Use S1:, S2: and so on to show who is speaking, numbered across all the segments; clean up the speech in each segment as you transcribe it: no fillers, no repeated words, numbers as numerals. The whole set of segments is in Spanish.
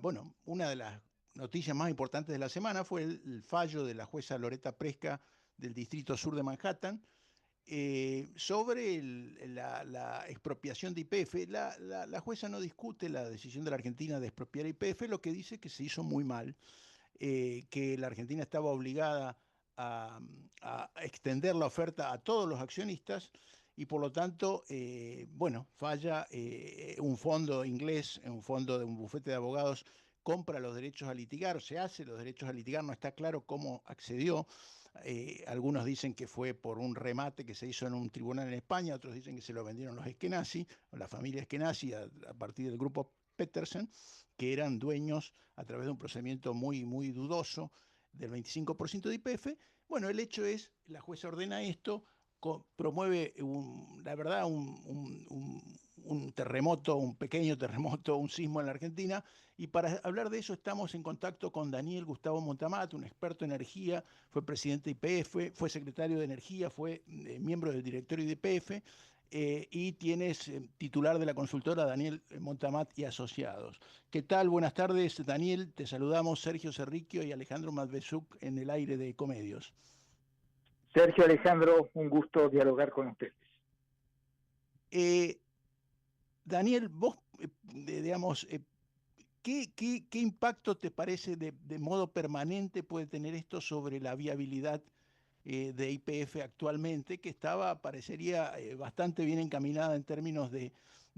S1: bueno, una de las noticias más importantes de la semana fue el fallo de la jueza Loretta Preska del Distrito Sur de Manhattan sobre la expropiación de YPF. La jueza no discute la decisión de la Argentina de expropiar YPF, lo que dice que se hizo muy mal, que la Argentina estaba obligada a, a extender la oferta a todos los accionistas y por lo tanto, bueno, falla un fondo inglés, un fondo de un bufete de abogados, compra los derechos a litigar, se hace los derechos a litigar, no está claro cómo accedió. Algunos dicen que fue por un remate que se hizo en un tribunal en España, otros dicen que se lo vendieron los Eskenazi, o la familia Eskenazi, a partir del grupo Petersen, que eran dueños a través de un procedimiento muy, muy dudoso del 25% de YPF. Bueno, el hecho es, la jueza ordena esto, promueve, la verdad, un terremoto, un pequeño terremoto, un sismo en la Argentina. Y para hablar de eso estamos en contacto con Daniel Gustavo Montamat, un experto en energía, fue presidente de YPF, fue secretario de Energía, fue miembro del directorio de YPF. Y tienes titular de la consultora Daniel Montamat y Asociados. ¿Qué tal? Buenas tardes, Daniel. Te saludamos Sergio Cerriquio y Alejandro Madbesuk en el aire de Ecomedios.
S2: Sergio, Alejandro, un gusto dialogar con ustedes.
S1: Eh, Daniel, vos, digamos, ¿qué impacto te parece de modo permanente puede tener esto sobre la viabilidad de YPF actualmente, que parecería bastante bien encaminada en términos de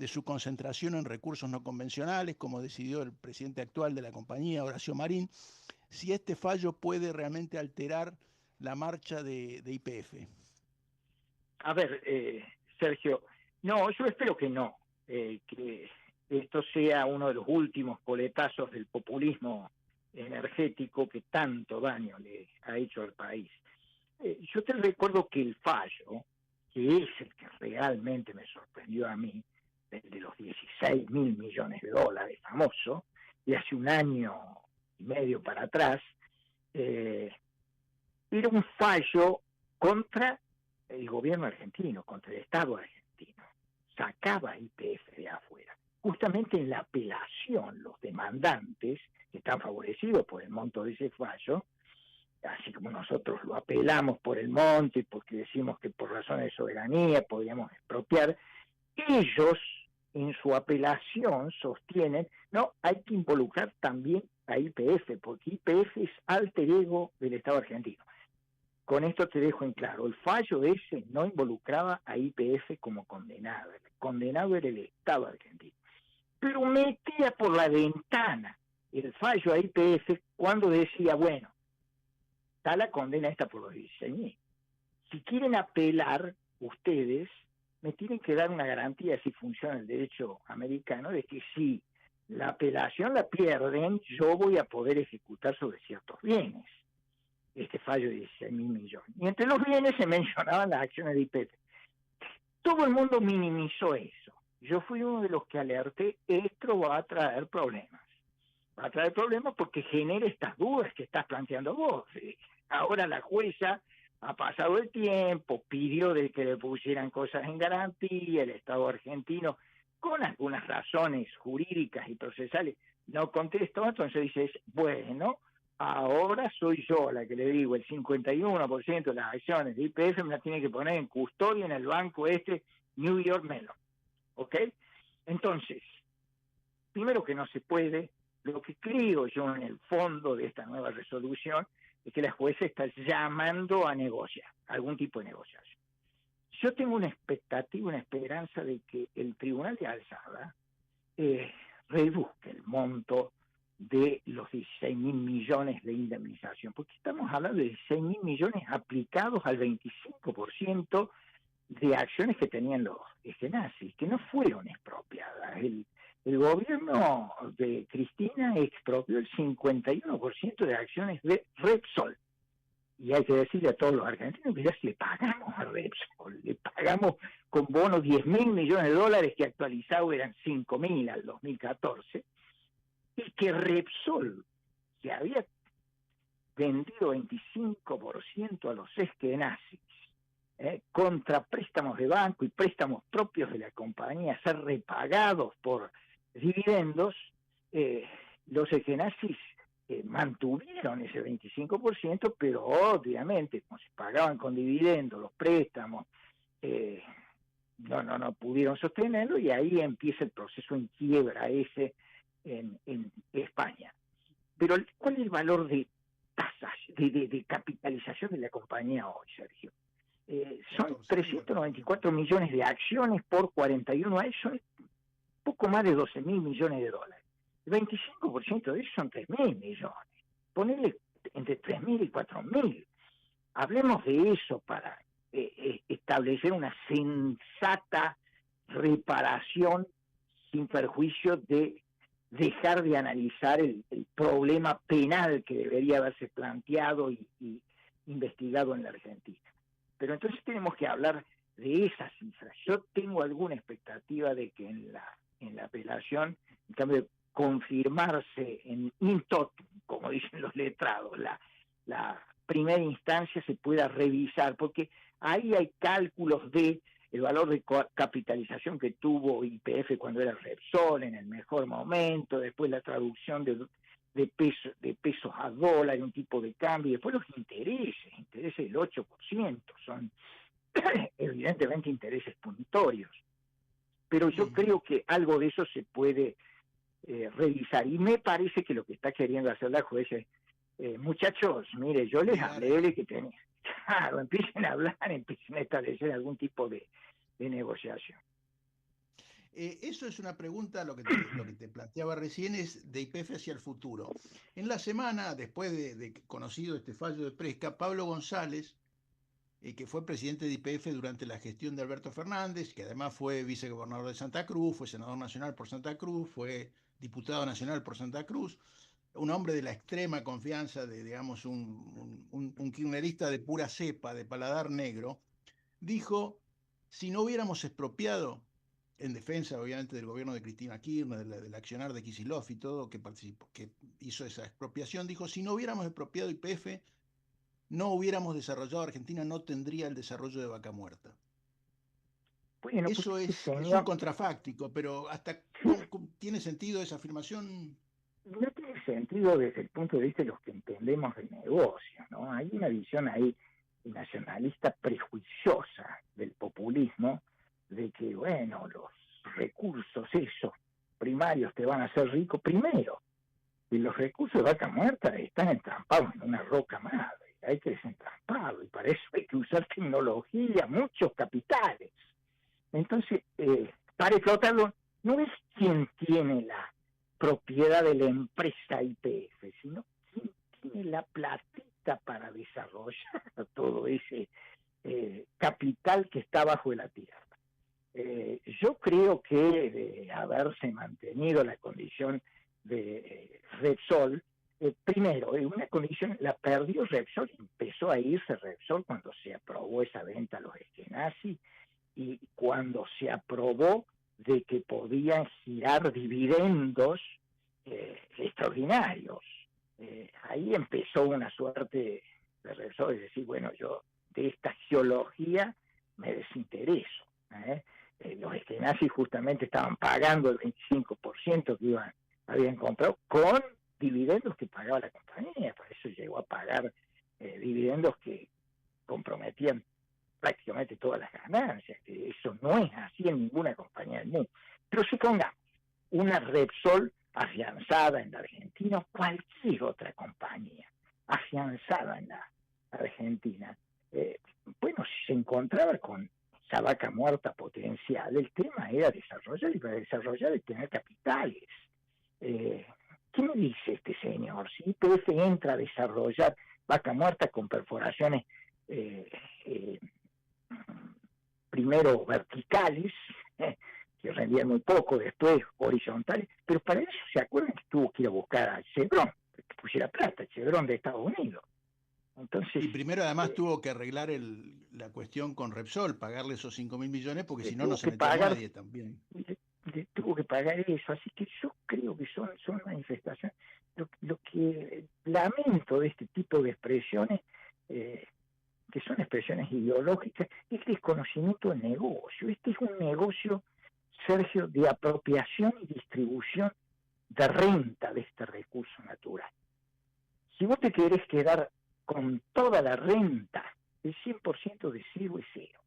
S1: su concentración en recursos no convencionales, como decidió el presidente actual de la compañía, Horacio Marín? Si este fallo puede realmente alterar la marcha de YPF.
S2: A ver, Sergio, no, yo espero que no, que esto sea uno de los últimos coletazos del populismo energético que tanto daño le ha hecho al país. Yo te recuerdo que el fallo, que es el que realmente me sorprendió a mí, el de los 16.000 millones de dólares famoso, de hace un año y medio para atrás, eh, era un fallo contra el gobierno argentino, contra el Estado argentino. Sacaba YPF de afuera. Justamente en la apelación, los demandantes, que están favorecidos por el monto de ese fallo, así como nosotros lo apelamos por el monto y porque decimos que por razones de soberanía podíamos expropiar, ellos en su apelación sostienen, no, hay que involucrar también a YPF, porque YPF es alter ego del Estado argentino. Con esto te dejo en claro, el fallo ese no involucraba a YPF como condenado, el condenado era el Estado argentino, pero metía por la ventana el fallo a YPF cuando decía, bueno, está la condena esta por los 16.000. Si quieren apelar ustedes, me tienen que dar una garantía, si funciona el derecho americano, de que si la apelación la pierden, yo voy a poder ejecutar sobre ciertos bienes este fallo de 16.000 millones. Y entre los bienes se mencionaban las acciones de YPF. Todo el mundo minimizó eso. Yo fui uno de los que alerté, esto va a traer problemas. Va a traer problemas porque genera estas dudas que estás planteando vos. Ahora la jueza ha pasado el tiempo, pidió de que le pusieran cosas en garantía, el Estado argentino, con algunas razones jurídicas y procesales, no contestó, entonces dices, bueno, ahora soy yo la que le digo, el 51% de las acciones de YPF me las tiene que poner en custodia en el banco New York Mellon, ¿ok? Entonces, primero que no se puede, lo que creo yo en el fondo de esta nueva resolución es que la jueza está llamando a negociar, algún tipo de negociación. Yo tengo una expectativa, una esperanza de que el Tribunal de Alzada reduzca el monto de los 16.000 millones de indemnización, porque estamos hablando de 16.000 millones aplicados al 25% de acciones que tenían los nazis, que no fueron expropiadas. El gobierno de Cristina expropió el 51% de acciones de Repsol. Y hay que decirle a todos los argentinos que ya le pagamos a Repsol, le pagamos con bonos 10.000 millones de dólares que actualizados eran 5.000 al 2014, y que Repsol, que había vendido 25% a los esquenazis, contra préstamos de banco y préstamos propios de la compañía, ser repagados por dividendos, los eskenazis mantuvieron ese 25%, pero obviamente, como se pagaban con dividendos, los préstamos, no pudieron sostenerlo, y ahí empieza el proceso en quiebra ese en España. Pero ¿cuál es el valor de tasas, de capitalización de la compañía hoy, Sergio? Son 394 millones de acciones por 41 años, son poco más de 12 mil millones de dólares. El 25% de eso son 3 mil millones. Ponerle entre 3 mil y 4 mil. Hablemos de eso para establecer una sensata reparación sin perjuicio de dejar de analizar el problema penal que debería haberse planteado y investigado en la Argentina. Pero entonces tenemos que hablar de esas cifras. Yo tengo alguna expectativa de que en la apelación, en cambio de confirmarse en totum, como dicen los letrados, la primera instancia se pueda revisar, porque ahí hay cálculos de el valor de capitalización que tuvo YPF cuando era Repsol en el mejor momento, después la traducción de pesos a dólar, un tipo de cambio, y después los intereses del 8%, son evidentemente intereses punitorios. Pero yo creo que algo de eso se puede revisar, y me parece que lo que está queriendo hacer la juez es, muchachos, mire, yo les hablé de que tenía, claro, empiecen a hablar, empiecen a establecer algún tipo de negociación.
S1: Eso es una pregunta, lo que te planteaba recién es de YPF hacia el futuro. En la semana, después de conocido este fallo de Presca, Pablo González, que fue presidente de YPF durante la gestión de Alberto Fernández, que además fue vicegobernador de Santa Cruz, fue senador nacional por Santa Cruz, fue diputado nacional por Santa Cruz, un hombre de la extrema confianza, de, digamos, un kirchnerista de pura cepa, de paladar negro, dijo: si no hubiéramos expropiado, en defensa obviamente del gobierno de Cristina Kirchner, del accionar de Kicillof y todo, que hizo esa expropiación, dijo: si no hubiéramos expropiado YPF, no hubiéramos desarrollado, Argentina no tendría el desarrollo de Vaca Muerta. Bueno, eso pues es un contrafáctico, pero ¿hasta tiene sentido esa afirmación?
S2: No tiene sentido desde el punto de vista de los que entendemos el negocio, ¿no? Hay una visión ahí nacionalista prejuiciosa del populismo, de que, bueno, los recursos esos primarios te van a hacer rico primero, y los recursos de Vaca Muerta están entrampados en una roca madre, hay que desentramparlo, y para eso hay que usar tecnología, muchos capitales. Entonces, para explotarlo, no es quien tiene la propiedad de la empresa YPF, sino quien tiene la platita para desarrollar todo ese capital que está bajo de la tierra. Yo creo que de haberse mantenido la condición de Repsol, primero, una condición la perdió Repsol, empezó a irse Repsol cuando se aprobó esa venta a los eskenazis, y cuando se aprobó de que podían girar dividendos extraordinarios. Ahí empezó una suerte de Repsol, es decir, bueno, yo de esta geología me desintereso. Los eskenazis justamente estaban pagando el 25% que habían comprado con dividendos que pagaba la compañía, por eso llegó a pagar dividendos que comprometían prácticamente todas las ganancias, que eso no es así en ninguna compañía del mundo. Pero supongamos una Repsol afianzada en la Argentina, o cualquier otra compañía afianzada en la Argentina, bueno, si se encontraba con esa vaca muerta potencial, el tema era desarrollar, y para desarrollar es tener capitales. ¿Qué me dice este señor? Si YPF entra a desarrollar vaca muerta con perforaciones primero verticales, que rendían muy poco, después horizontales, pero para eso se acuerdan que tuvo que ir a buscar a Chevron, que pusiera plata, Chevron de Estados Unidos. Entonces,
S1: y primero además tuvo que arreglar la cuestión con Repsol, pagarle esos 5.000 millones, porque si no, no se metía nadie también.
S2: Le tuvo que pagar eso, así que yo creo que son manifestaciones. Lo que lamento de este tipo de expresiones, que son expresiones ideológicas, es el desconocimiento del negocio. Este es un negocio, Sergio, de apropiación y distribución de renta de este recurso natural. Si vos te querés quedar con toda la renta, el 100% de cero es cero.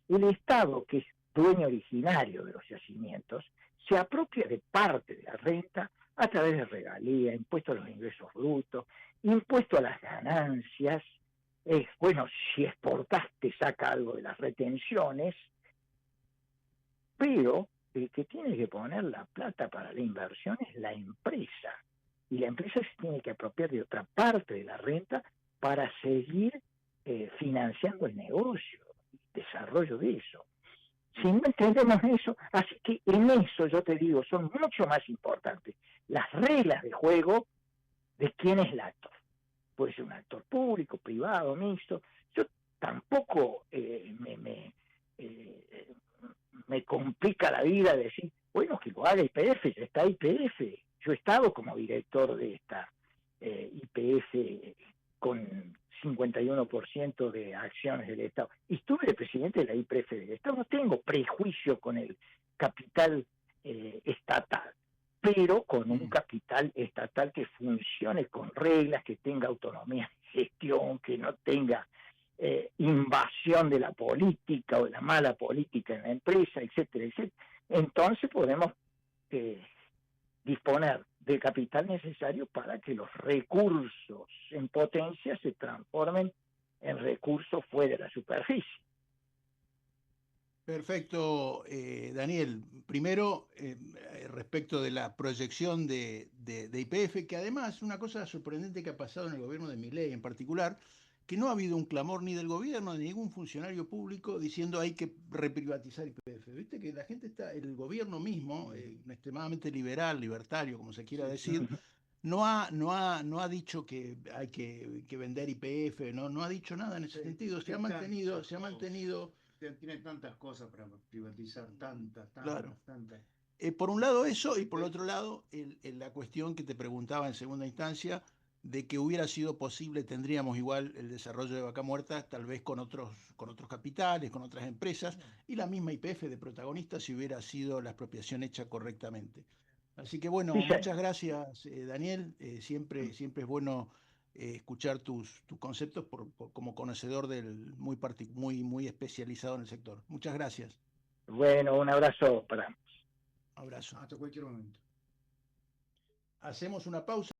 S2: El Estado, que es dueño originario de los yacimientos, se apropia de parte de la renta a través de regalías, impuesto a los ingresos brutos, impuesto a las ganancias. Bueno, si exportaste, saca algo de las retenciones, pero el que tiene que poner la plata para la inversión es la empresa. Y la empresa se tiene que apropiar de otra parte de la renta para seguir financiando el negocio, el desarrollo de eso. Si no entendemos eso, así que en eso yo te digo, son mucho más importantes las reglas de juego de quién es el actor. Puede ser un actor público, privado, mixto. Yo tampoco me complica la vida decir, bueno, que lo haga YPF, ya está YPF. Yo he estado como director de esta YPF con 51% de acciones del Estado. Y estuve de presidente de la YPF del Estado. No tengo prejuicio con el capital estatal, pero con un capital estatal que funcione con reglas, que tenga autonomía de gestión, que no tenga invasión de la política o de la mala política en la empresa, etcétera, etcétera. Entonces podemos disponer del capital necesario para que los recursos en potencia se transformen en recursos fuera de la superficie.
S1: Perfecto, Daniel. Primero, respecto de la proyección de YPF, que además una cosa sorprendente que ha pasado en el gobierno de Milei en particular, que no ha habido un clamor ni del gobierno ni de ningún funcionario público diciendo hay que reprivatizar YPF. Viste que la gente está, el gobierno mismo, extremadamente liberal, libertario, como se quiera decir, no ha dicho que hay que vender YPF, no ha dicho nada en ese sentido. Se ha mantenido.
S3: Tiene tantas cosas para privatizar, tantas,
S1: Claro.
S3: tantas.
S1: Por un lado eso, y por el otro lado la cuestión que te preguntaba en segunda instancia, de que hubiera sido posible, tendríamos igual el desarrollo de Vaca Muerta, tal vez con otros capitales, con otras empresas, y la misma YPF de protagonista si hubiera sido la expropiación hecha correctamente. Así que bueno, muchas gracias, Daniel. Siempre es bueno escuchar tus conceptos como conocedor del muy especializado en el sector. Muchas gracias.
S2: Bueno, un abrazo para ambos.
S1: Abrazo.
S3: Hasta cualquier momento.
S1: Hacemos una pausa.